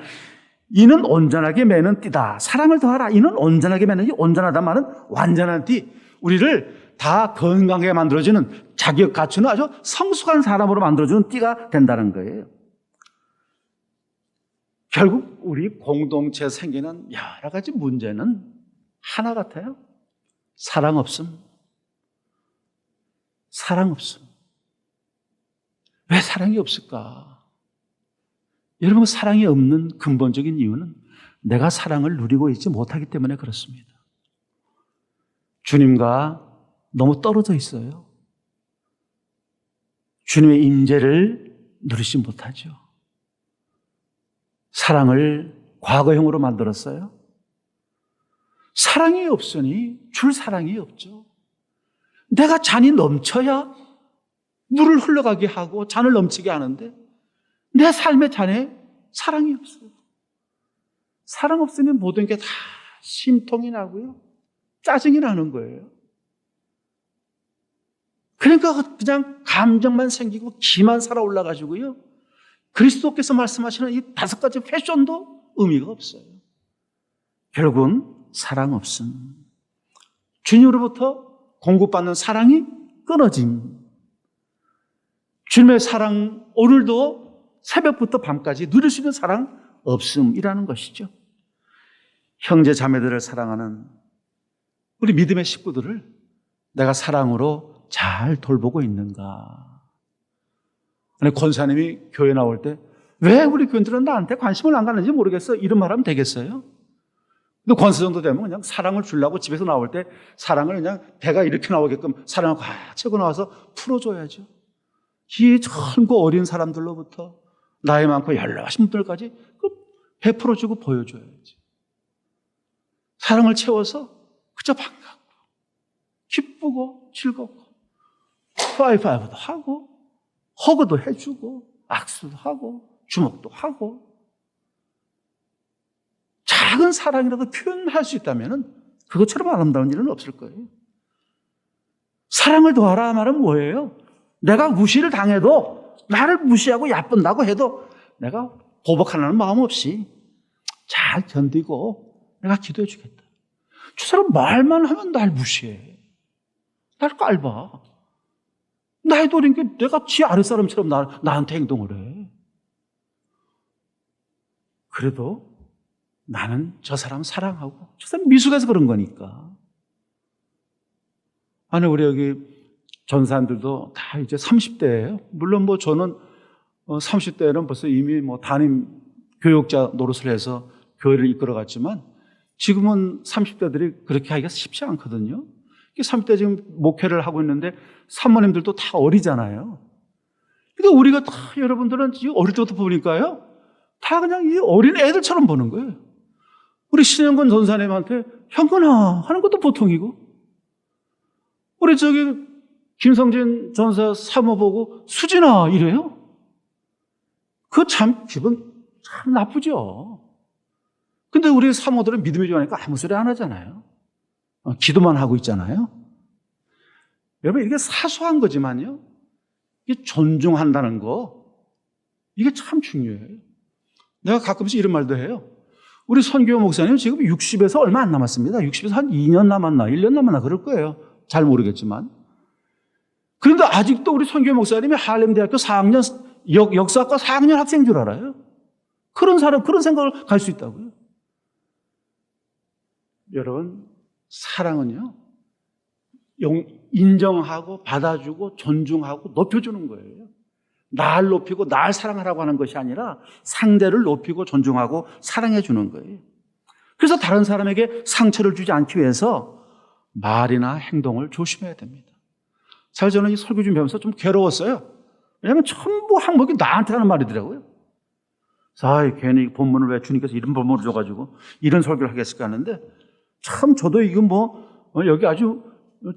이는 온전하게 매는 띠다. 사랑을 더하라. 이는 온전하게 매는 띠. 온전하단 말은 완전한 띠. 우리를 다 건강하게 만들어주는, 자격 갖추는 아주 성숙한 사람으로 만들어주는 띠가 된다는 거예요. 결국 우리 공동체에 생기는 여러 가지 문제는 하나 같아요. 사랑 없음. 사랑 없음. 왜 사랑이 없을까? 여러분, 사랑이 없는 근본적인 이유는 내가 사랑을 누리고 있지 못하기 때문에 그렇습니다. 주님과 너무 떨어져 있어요. 주님의 임재를 누리지 못하죠. 사랑을 과거형으로 만들었어요. 사랑이 없으니 줄 사랑이 없죠. 내가 잔이 넘쳐야 물을 흘러가게 하고 잔을 넘치게 하는데 내 삶의 잔에 사랑이 없어요. 사랑 없으니 모든 게 다 심통이 나고요. 짜증이 나는 거예요. 그러니까 그냥 감정만 생기고 기만 살아 올라가지고요. 그리스도께서 말씀하시는 이 5가지 패션도 의미가 없어요. 결국은 사랑 없음. 주님으로부터 공급받는 사랑이 끊어짐. 주님의 사랑, 오늘도 새벽부터 밤까지 누릴 수 있는 사랑 없음이라는 것이죠. 형제 자매들을 사랑하는 우리 믿음의 식구들을 내가 사랑으로 잘 돌보고 있는가? 아니, 권사님이 교회 나올 때 왜 우리 교인들은 나한테 관심을 안 가는지 모르겠어, 이런 말하면 되겠어요? 근데 권사 정도 되면 그냥 사랑을 주려고 집에서 나올 때 사랑을 그냥 배가 이렇게 나오게끔 사랑을 꽉 채고 나와서 풀어줘야죠. 이 젊고 어린 사람들로부터 나이 많고 연로하신 분들까지 베풀어주고 보여줘야지. 사랑을 채워서 그저 반갑고 기쁘고 즐겁고 파이파이브도 하고 허그도 해주고 악수도 하고 주먹도 하고 작은 사랑이라도 표현할 수 있다면 그것처럼 아름다운 일은 없을 거예요. 사랑을 더하라 말은 뭐예요? 내가 무시를 당해도 나를 무시하고 야쁜다고 해도 내가 보복하려는 마음 없이 잘 견디고 내가 기도해 주겠다. 저 사람 말만 하면 날 무시해. 날 깔봐. 나이도 어린 게 내가 지 아랫사람처럼 나한테 행동을 해. 그래도 나는 저 사람 사랑하고 저 사람 미숙해서 그런 거니까. 아니, 우리 여기 전사님들도 다 이제 30대예요. 물론 뭐 저는 30대에는 벌써 이미 뭐 담임 교육자 노릇을 해서 교회를 이끌어 갔지만 지금은 30대들이 그렇게 하기가 쉽지 않거든요. 30대 지금 목회를 하고 있는데 사모님들도 다 어리잖아요. 그러니까 우리가 다 여러분들은 어릴 때부터 보니까요. 다 그냥 이 어린 애들처럼 보는 거예요. 우리 신영근 전사님한테 형근아 하는 것도 보통이고, 우리 저기 김성진 전사 사모 보고 수진아 이래요. 그거 참 기분 참 나쁘죠. 근데 우리 사모들은 믿음이 좋아하니까 아무 소리 안 하잖아요. 기도만 하고 있잖아요. 여러분, 이게 사소한 거지만요, 이게 존중한다는 거, 이게 참 중요해요. 내가 가끔씩 이런 말도 해요. 우리 선교 목사님 지금 60에서 얼마 안 남았습니다. 60에서 한 2년 남았나 1년 남았나 그럴 거예요. 잘 모르겠지만. 그런데 아직도 우리 선교 목사님이 할렘대학교 4학년 역사학과 4학년 학생인 줄 알아요. 그런 사람, 그런 생각을 갈 수 있다고요. 여러분, 사랑은요, 인정하고 받아주고 존중하고 높여주는 거예요. 날 높이고 날 사랑하라고 하는 것이 아니라 상대를 높이고 존중하고 사랑해 주는 거예요. 그래서 다른 사람에게 상처를 주지 않기 위해서 말이나 행동을 조심해야 됩니다. 사실 저는 이 설교 준비하면서 좀 괴로웠어요. 왜냐하면 전부 항목이 나한테 하는 말이더라고요. 괜히 본문을 왜 주님께서 이런 본문을 줘가지고 이런 설교를 하겠을까 하는데, 참 저도 이건 여기 아주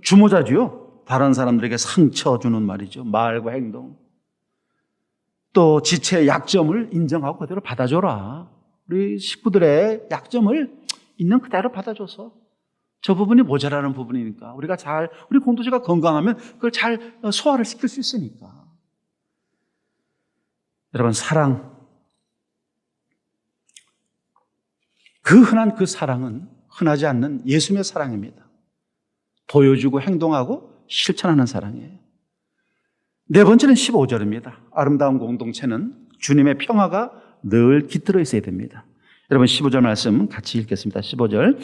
주모자지요. 다른 사람들에게 상처 주는 말이죠. 말과 행동. 또 지체의 약점을 인정하고 그대로 받아줘라. 우리 식구들의 약점을 있는 그대로 받아줘서 저 부분이 모자라는 부분이니까 우리 공동체가 건강하면 그걸 잘 소화를 시킬 수 있으니까. 여러분, 사랑. 흔한 그 사랑은 흔하지 않는 예수님의 사랑입니다. 보여주고 행동하고 실천하는 사랑이에요. 네 번째는 15절입니다. 아름다운 공동체는 주님의 평화가 늘 깃들어 있어야 됩니다. 여러분 15절 말씀 같이 읽겠습니다. 15절.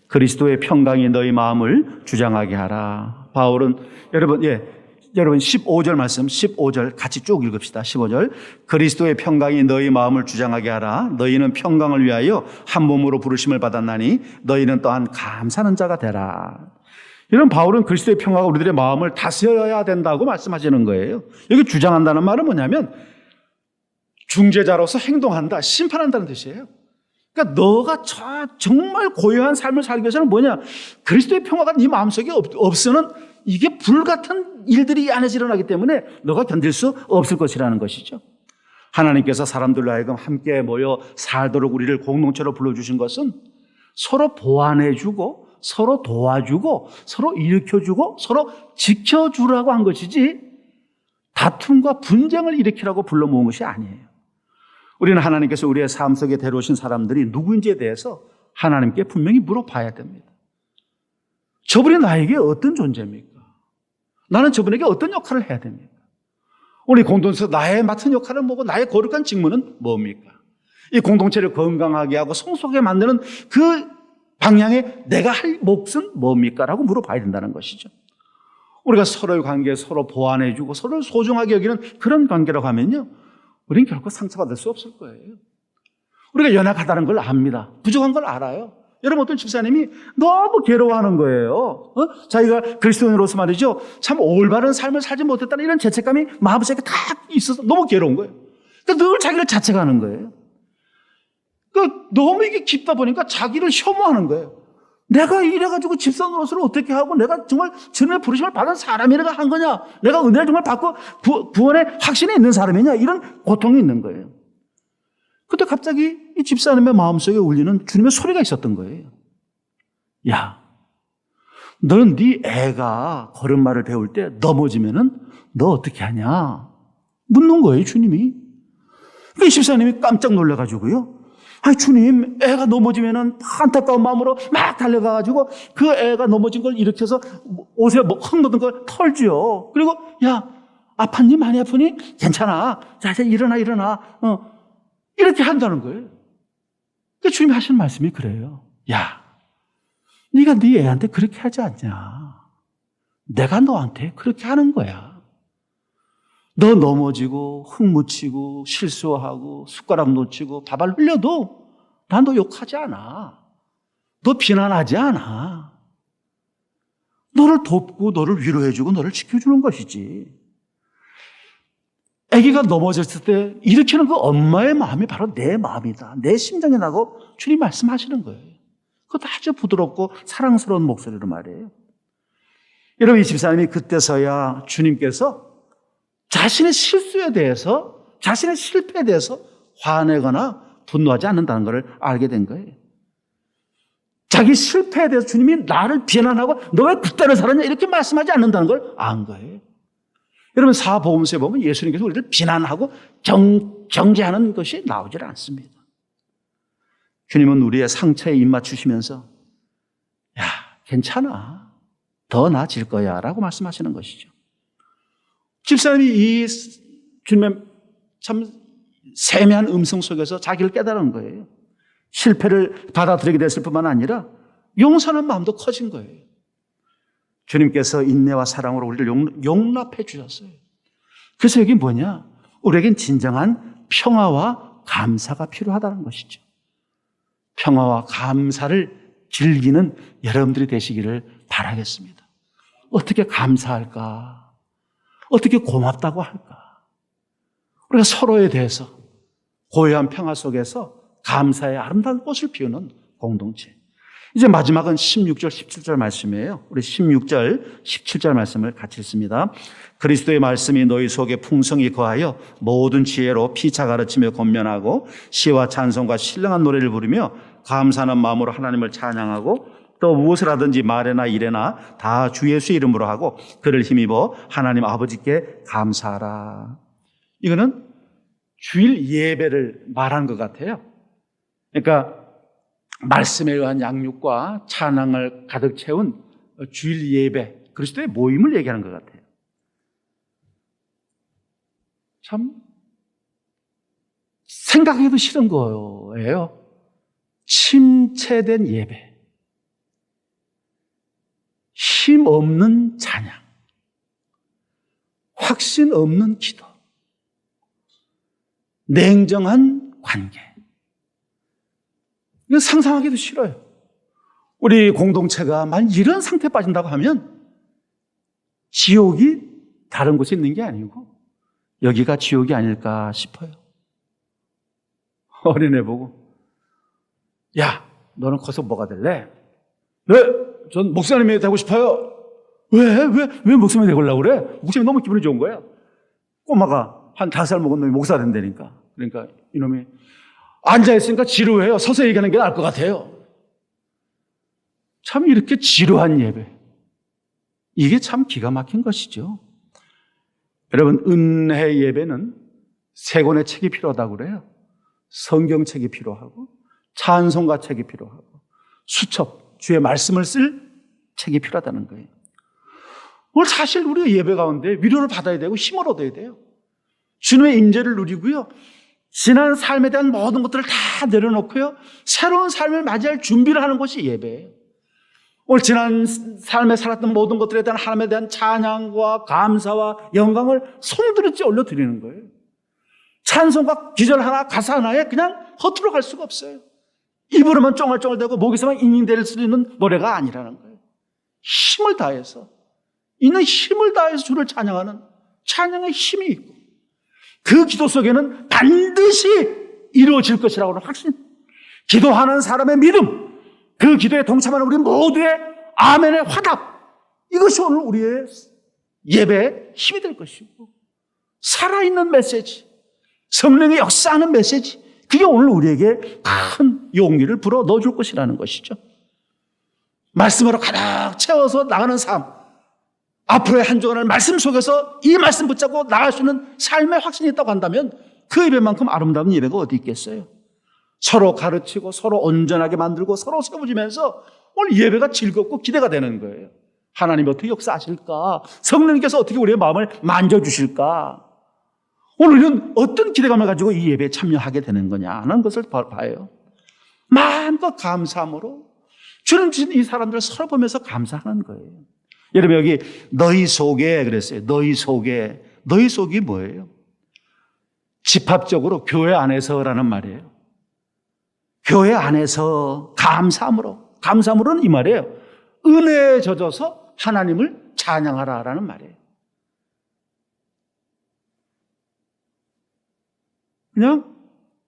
그리스도의 평강이 너희 마음을 주장하게 하라. 바울은 여러분 15절 말씀 15절 같이 쭉 읽읍시다. 15절. 그리스도의 평강이 너희 마음을 주장하게 하라. 너희는 평강을 위하여 한 몸으로 부르심을 받았나니 너희는 또한 감사하는 자가 되라. 이런 바울은 그리스도의 평화가 우리들의 마음을 다스려야 된다고 말씀하시는 거예요. 여기 주장한다는 말은 뭐냐면 중재자로서 행동한다, 심판한다는 뜻이에요. 그러니까 너가 정말 고요한 삶을 살기 위해서는 뭐냐? 그리스도의 평화가 네 마음속에 없으면 이게 불같은 일들이 이 안에서 일어나기 때문에 너가 견딜 수 없을 것이라는 것이죠. 하나님께서 사람들로 하여금 함께 모여 살도록 우리를 공동체로 불러주신 것은 서로 보완해주고 서로 도와주고 서로 일으켜주고 서로 지켜주라고 한 것이지 다툼과 분쟁을 일으키라고 불러 모은 것이 아니에요. 우리는 하나님께서 우리의 삶 속에 데려오신 사람들이 누구인지에 대해서 하나님께 분명히 물어봐야 됩니다. 저분이 나에게 어떤 존재입니까? 나는 저분에게 어떤 역할을 해야 됩니까? 우리 공동체에서 나의 맡은 역할은 뭐고 나의 거룩한 직무는 뭡니까? 이 공동체를 건강하게 하고 성숙하게 만드는 그 방향에 내가 할 몫은 뭡니까? 라고 물어봐야 된다는 것이죠. 우리가 서로의 관계에 서로 보완해주고 서로를 소중하게 여기는 그런 관계라고 하면요, 우리는 결코 상처받을 수 없을 거예요. 우리가 연약하다는 걸 압니다. 부족한 걸 알아요. 여러분, 어떤 집사님이 너무 괴로워하는 거예요. 자기가 그리스도인으로서 말이죠, 참 올바른 삶을 살지 못했다는 이런 죄책감이 마음속에 다 있어서 너무 괴로운 거예요. 그러니까 늘 자기를 자책하는 거예요. 그러니까 너무 이게 깊다 보니까 자기를 혐오하는 거예요. 내가 이래가지고 집사노릇을 어떻게 하고 내가 정말 주님의 부르심을 받은 사람이라고 한 거냐? 내가 은혜를 정말 받고 구원의 확신이 있는 사람이냐? 이런 고통이 있는 거예요. 그때 갑자기 이 집사님의 마음속에 울리는 주님의 소리가 있었던 거예요. 야, 너는 네 애가 걸음마를 배울 때 넘어지면은 너 어떻게 하냐? 묻는 거예요, 주님이. 이 집사님이 깜짝 놀라가지고요. 아니, 주님, 애가 넘어지면은 안타까운 마음으로 막 달려가가지고 그 애가 넘어진 걸 일으켜서 옷에 흙 묻은 걸 털지요. 그리고, 야, 아팠니? 많이 아프니? 괜찮아. 자, 일어나. 이렇게 한다는 거예요. 그러니까 주님이 하시는 말씀이 그래요. 야, 네가 네 애한테 그렇게 하지 않냐. 내가 너한테 그렇게 하는 거야. 너 넘어지고 흙 묻히고 실수하고 숟가락 놓치고 밥알 흘려도 난 너 욕하지 않아. 너 비난하지 않아. 너를 돕고 너를 위로해주고 너를 지켜주는 것이지. 아기가 넘어졌을 때 일으키는 그 엄마의 마음이 바로 내 마음이다. 내 심장이라고 주님 말씀하시는 거예요. 그것도 아주 부드럽고 사랑스러운 목소리로 말해요. 여러분, 이 집사님이 그때서야 주님께서 자신의 실수에 대해서, 자신의 실패에 대해서 화내거나 분노하지 않는다는 것을 알게 된 거예요. 자기 실패에 대해서 주님이 나를 비난하고 너 왜 그때를 살았냐 이렇게 말씀하지 않는다는 걸 안 거예요. 여러분, 사복음서에 보면 예수님께서 우리를 비난하고 정죄하는 것이 나오질 않습니다. 주님은 우리의 상처에 입맞추시면서 야, 괜찮아. 더 나아질 거야 라고 말씀하시는 것이죠. 집사님이 이 주님의 참 세미한 음성 속에서 자기를 깨달은 거예요. 실패를 받아들이게 됐을 뿐만 아니라 용서하는 마음도 커진 거예요. 주님께서 인내와 사랑으로 우리를 용납해 주셨어요. 그래서 여기 뭐냐? 우리에겐 진정한 평화와 감사가 필요하다는 것이죠. 평화와 감사를 즐기는 여러분들이 되시기를 바라겠습니다. 어떻게 감사할까? 어떻게 고맙다고 할까? 우리가 서로에 대해서 고요한 평화 속에서 감사의 아름다운 꽃을 피우는 공동체. 이제 마지막은 16절, 17절 말씀이에요. 우리 16절, 17절 말씀을 같이 읽습니다. 그리스도의 말씀이 너희 속에 풍성히 거하여 모든 지혜로 피차 가르치며 권면하고 시와 찬송과 신령한 노래를 부르며 감사하는 마음으로 하나님을 찬양하고 또 무엇을 하든지 말에나 일에나 다 주 예수의 이름으로 하고 그를 힘입어 하나님 아버지께 감사하라. 이거는 주일 예배를 말한 것 같아요. 그러니까 말씀에 의한 양육과 찬양을 가득 채운 주일 예배, 그리스도의 모임을 얘기하는 것 같아요. 참 생각하기도 싫은 거예요. 침체된 예배, 힘 없는 찬양, 확신 없는 기도, 냉정한 관계. 이거 상상하기도 싫어요. 우리 공동체가 만약 이런 상태에 빠진다고 하면 지옥이 다른 곳에 있는 게 아니고 여기가 지옥이 아닐까 싶어요. 어린애 보고, 야, 너는 커서 뭐가 될래? 네, 전 목사님이 되고 싶어요. 왜 목사님이 되려고 그래? 목사님이 너무 기분이 좋은 거야. 꼬마가 한 5살 먹은 놈이 목사 된다니까. 그러니까 이놈이 앉아있으니까 지루해요. 서서 얘기하는 게 나을 것 같아요. 참 이렇게 지루한 예배, 이게 참 기가 막힌 것이죠. 여러분, 은혜 예배는 3권의 책이 필요하다고 그래요. 성경책이 필요하고 찬송가 책이 필요하고 수첩, 주의 말씀을 쓸 책이 필요하다는 거예요. 오늘 사실 우리가 예배 가운데 위로를 받아야 되고 힘을 얻어야 돼요. 주님의 임재를 누리고요, 지난 삶에 대한 모든 것들을 다 내려놓고요, 새로운 삶을 맞이할 준비를 하는 것이 예배예요. 오늘 지난 삶에 살았던 모든 것들에 대한 하나님에 대한 찬양과 감사와 영광을 손들었지 올려드리는 거예요. 찬송가 기절 하나, 가사 하나에 그냥 허투루 갈 수가 없어요. 입으로만 쫑알쫑알대고 목에서만 잉잉댈 수 있는 노래가 아니라는 거예요. 힘을 다해서, 있는 힘을 다해서 주를 찬양하는 찬양의 힘이 있고, 그 기도 속에는 반드시 이루어질 것이라고 하는 확신, 기도하는 사람의 믿음, 그 기도에 동참하는 우리 모두의 아멘의 화답, 이것이 오늘 우리의 예배의 힘이 될 것이고, 살아있는 메시지, 성령의 역사하는 메시지, 그게 오늘 우리에게 큰 용기를 불어 넣어줄 것이라는 것이죠. 말씀으로 가득 채워서 나가는 삶, 앞으로의 한 주간을 말씀 속에서 이 말씀 붙잡고 나갈 수 있는 삶의 확신이 있다고 한다면 그 예배만큼 아름다운 예배가 어디 있겠어요? 서로 가르치고 서로 온전하게 만들고 서로 세워지면서 오늘 예배가 즐겁고 기대가 되는 거예요. 하나님이 어떻게 역사하실까? 성령님께서 어떻게 우리의 마음을 만져주실까? 오늘은 어떤 기대감을 가지고 이 예배에 참여하게 되는 거냐 하는 것을 봐요. 마음껏 감사함으로 주님 주신 이 사람들을 서로 보면서 감사하는 거예요. 여러분, 여기 너희 속에 그랬어요. 너희 속이 뭐예요? 집합적으로 교회 안에서라는 말이에요. 교회 안에서 감사함으로는 이 말이에요. 은혜에 젖어서 하나님을 찬양하라라는 말이에요. 그냥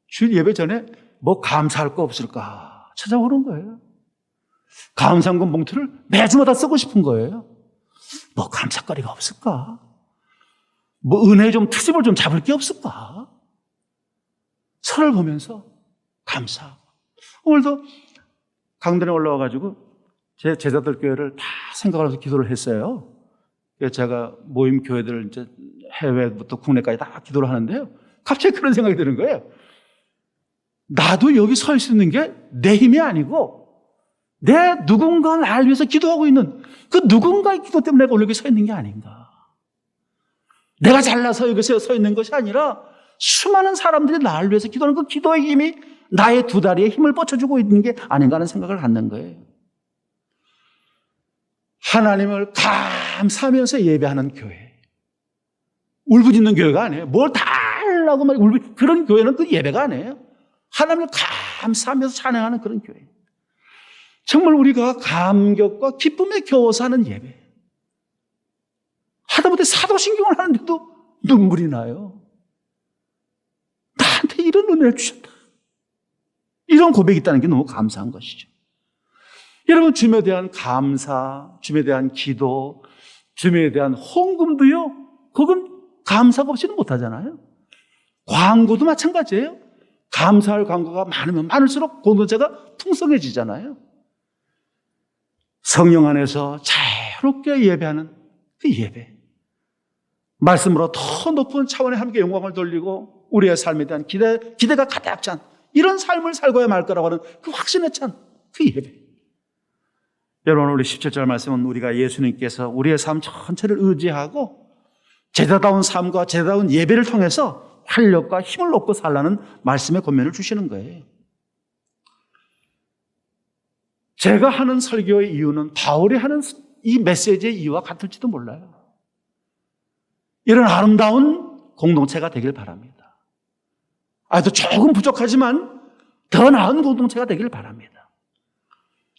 주일 예배 전에 뭐 감사할 거 없을까 찾아보는 거예요. 감사한금 봉투를 매주마다 쓰고 싶은 거예요. 뭐 감사거리가 없을까? 뭐 은혜 좀 트집을 좀 잡을 게 없을까? 서로를 보면서 감사하고. 오늘도 강단에 올라와가지고 제 제자들 교회를 다 생각을 해서 기도를 했어요. 제가 모임 교회들을 이제 해외부터 국내까지 다 기도를 하는데요, 갑자기 그런 생각이 드는 거예요. 나도 여기 서 있는 게 내 힘이 아니고 내 누군가 나를 위해서 기도하고 있는 그 누군가의 기도 때문에 내가 여기 서 있는 게 아닌가. 내가 잘나서 여기 서 있는 것이 아니라 수많은 사람들이 나를 위해서 기도하는 그 기도의 힘이 나의 두 다리에 힘을 뻗쳐주고 있는 게 아닌가 하는 생각을 갖는 거예요. 하나님을 감사하면서 예배하는 교회, 울부짖는 교회가 아니에요. 뭘 달라고 막 그런 교회는 그 예배가 아니에요. 하나님을 감사하면서 찬양하는 그런 교회. 정말 우리가 감격과 기쁨에 겨워서 하는 예배. 하다못해 사도신경을 하는데도 눈물이 나요. 나한테 이런 은혜를 주셨다. 이런 고백이 있다는 게 너무 감사한 것이죠. 여러분, 주님에 대한 감사, 주님에 대한 기도, 주님에 대한 헌금도요, 그건 감사가 없이는 못하잖아요. 광고도 마찬가지예요. 감사할 광고가 많으면 많을수록 공동체가 풍성해지잖아요. 성령 안에서 자유롭게 예배하는 그 예배, 말씀으로 더 높은 차원의 함께 영광을 돌리고 우리의 삶에 대한 기대가 가득 찬 이런 삶을 살고야 말 거라고 하는 그 확신에 찬 그 예배. 여러분, 우리 17절 말씀은 우리가 예수님께서 우리의 삶 전체를 의지하고 제자다운 삶과 제자다운 예배를 통해서 활력과 힘을 얻고 살라는 말씀의 권면을 주시는 거예요. 제가 하는 설교의 이유는 바울이 하는 이 메시지의 이유와 같을지도 몰라요. 이런 아름다운 공동체가 되길 바랍니다. 아주 조금 부족하지만 더 나은 공동체가 되길 바랍니다.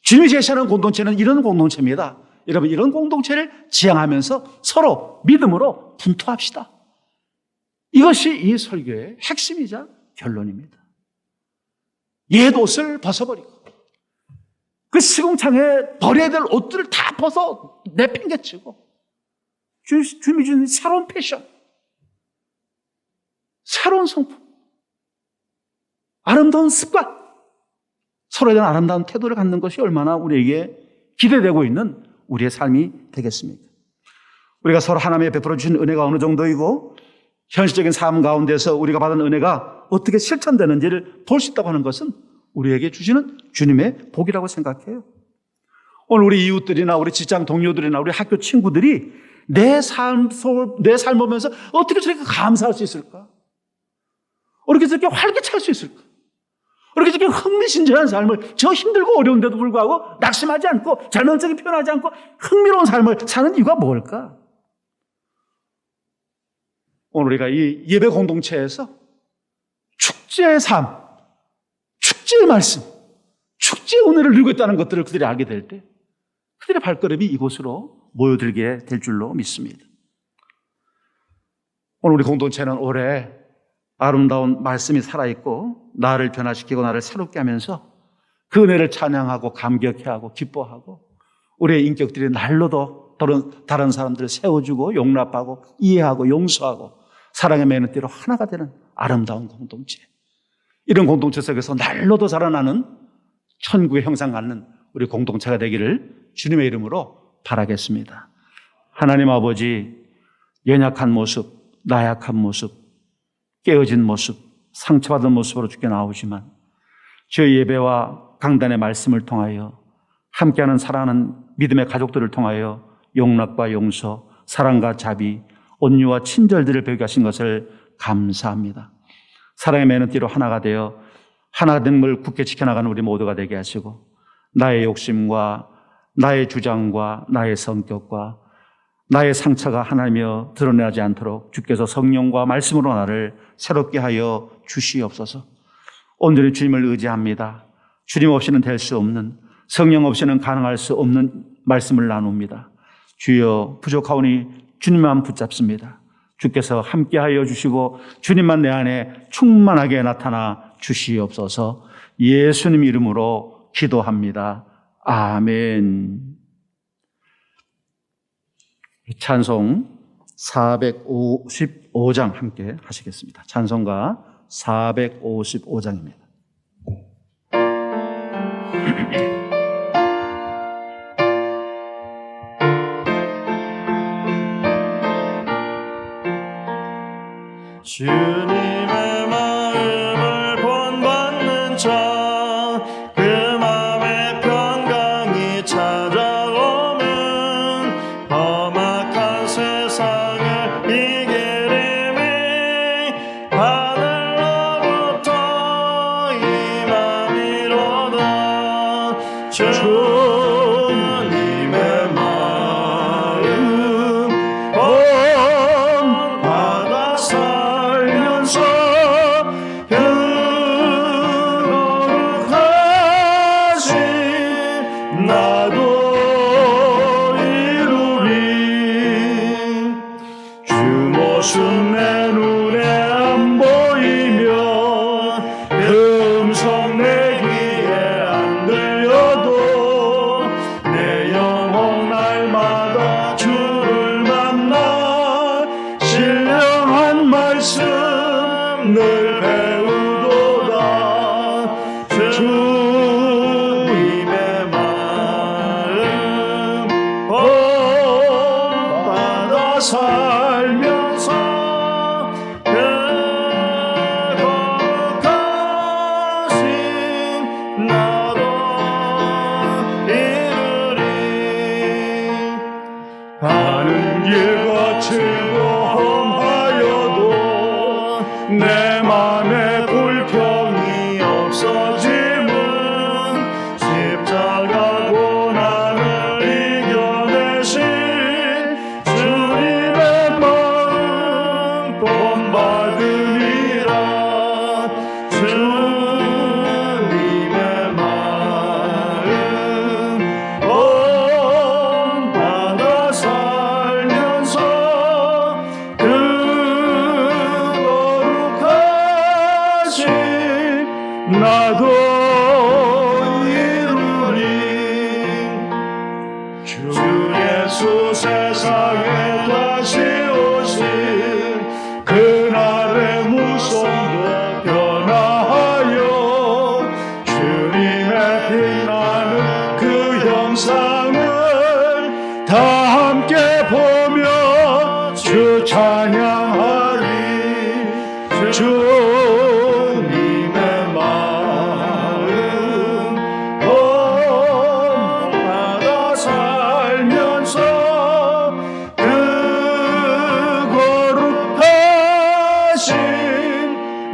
주님이 제시하는 공동체는 이런 공동체입니다. 여러분, 이런 공동체를 지향하면서 서로 믿음으로 분투합시다. 이것이 이 설교의 핵심이자 결론입니다. 옛 옷을 벗어버리고 그 시궁창에 버려야 될 옷들을 다 벗어 내팽개치고 주님이 주는 새로운 패션, 새로운 성품, 아름다운 습관, 서로에 대한 아름다운 태도를 갖는 것이 얼마나 우리에게 기대되고 있는 우리의 삶이 되겠습니까? 우리가 서로 하나님의 베풀어 주신 은혜가 어느 정도이고 현실적인 삶 가운데서 우리가 받은 은혜가 어떻게 실천되는지를 볼 수 있다고 하는 것은 우리에게 주시는 주님의 복이라고 생각해요. 오늘 우리 이웃들이나 우리 직장 동료들이나 우리 학교 친구들이 내 삶 보면서 어떻게 저렇게 감사할 수 있을까? 어떻게 저렇게 활기찰 수 있을까? 어떻게 저렇게 흥미진진한 삶을, 저 힘들고 어려운데도 불구하고 낙심하지 않고 절망적인 표현하지 않고 흥미로운 삶을 사는 이유가 뭘까? 오늘 우리가 이 예배 공동체에서 축제의 삶, 축제의 말씀, 축제의 은혜를 누리고 있다는 것들을 그들이 알게 될 때 그들의 발걸음이 이곳으로 모여들게 될 줄로 믿습니다. 오늘 우리 공동체는 올해 아름다운 말씀이 살아있고 나를 변화시키고 나를 새롭게 하면서 그 은혜를 찬양하고 감격해하고 기뻐하고 우리의 인격들이 날로도 다른 사람들을 세워주고 용납하고 이해하고 용서하고 사랑의 매너띠로 하나가 되는 아름다운 공동체, 이런 공동체 속에서 날로도 자라나는 천국의 형상 갖는 우리 공동체가 되기를 주님의 이름으로 바라겠습니다. 하나님 아버지, 연약한 모습, 나약한 모습, 깨어진 모습, 상처받은 모습으로 주께 나오지만 주의 예배와 강단의 말씀을 통하여 함께하는 사랑하는 믿음의 가족들을 통하여 용납과 용서, 사랑과 자비, 온유와 친절들을 배우게 하신 것을 감사합니다. 사랑의 매너띠로 하나가 되어 하나됨을 굳게 지켜나가는 우리 모두가 되게 하시고 나의 욕심과 나의 주장과 나의 성격과 나의 상처가 하나님이여 드러나지 않도록 주께서 성령과 말씀으로 나를 새롭게 하여 주시옵소서. 온전히 주님을 의지합니다. 주님 없이는 될 수 없는, 성령 없이는 가능할 수 없는 말씀을 나눕니다. 주여, 부족하오니 주님만 붙잡습니다. 주께서 함께하여 주시고 주님만 내 안에 충만하게 나타나 주시옵소서. 예수님 이름으로 기도합니다. 아멘. 찬송 455장 함께 하시겠습니다. 찬송가 455장입니다. 주님의 마음을 본받는 자, 그 마음에 평강이 찾아오면 험악한 세상을 이기리니 하늘로부터 임함이로다. 주님의 마음 본받아 살면서 거룩하신 나도 이루리. 주 모습 내 눈에 안 보이며 그 음성 내 귀에 안 들려도 내 영혼 날마다 주를 만나 신령한 말씀 늘 배우도다. 주님의 마음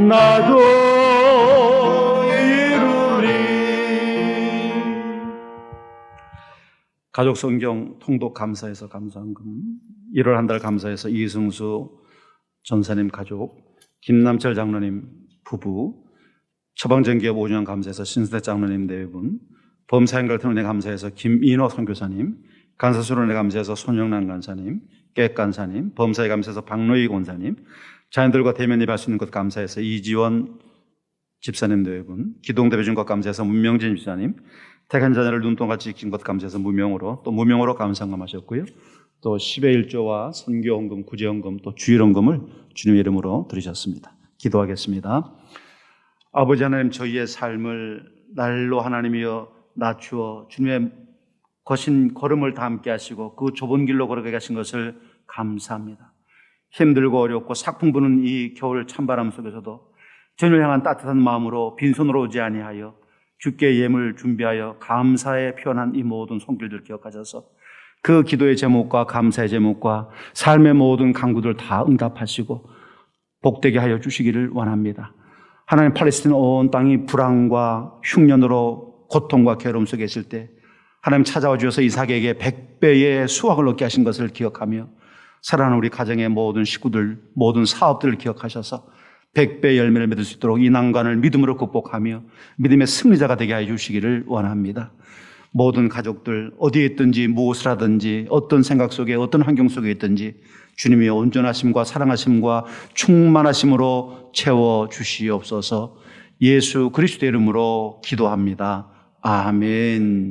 나도 이루리. 가족 성경 통독 감사해서 감사한금 1월 한 달 감사해서 이승수 전사님 가족, 김남철 장로님 부부, 처방전기업 5주년 감사해서 신수대 장로님 4분, 범사연결통은혜 감사해서 김인호 선교사님, 간사수련회 감사해서 손영란 간사님, 깨 간사님, 범사에 감사해서 박노희 권사님, 자녀들과 대면 예배할 수 있는 것 감사해서 이지원 집사님 4분, 기동대표 준것 감사해서 문명진 집사님, 택한 자녀를 눈동같이 지킨 것 감사해서 무명으로, 또 무명으로 감사함하셨고요. 또 10의 1조와 선교헌금, 구제헌금, 또 주일헌금을 주님의 이름으로 드리셨습니다. 기도하겠습니다. 아버지 하나님, 저희의 삶을 날로 하나님이여 낮추어 주님의 거신 걸음을 다 함께 하시고 그 좁은 길로 걸어가게 하신 것을 감사합니다. 힘들고 어렵고 삭풍 부는 이 겨울 찬바람 속에서도 주님을 향한 따뜻한 마음으로 빈손으로 오지 아니하여 주께 예물 준비하여 감사에 표현한 이 모든 손길들 기억하셔서 그 기도의 제목과 감사의 제목과 삶의 모든 간구들 다 응답하시고 복되게 하여 주시기를 원합니다. 하나님, 팔레스타인 온 땅이 불황과 흉년으로 고통과 괴로움 속에 있을 때 하나님 찾아와 주셔서 이삭에게 100배의 수확을 얻게 하신 것을 기억하며 사랑하는 우리 가정의 모든 식구들, 모든 사업들을 기억하셔서 100배의 열매를 맺을 수 있도록 이 난관을 믿음으로 극복하며 믿음의 승리자가 되게 해 주시기를 원합니다. 모든 가족들 어디에 있든지 무엇을 하든지 어떤 생각 속에 어떤 환경 속에 있든지 주님의 온전하심과 사랑하심과 충만하심으로 채워주시옵소서. 예수 그리스도의 이름으로 기도합니다. 아멘.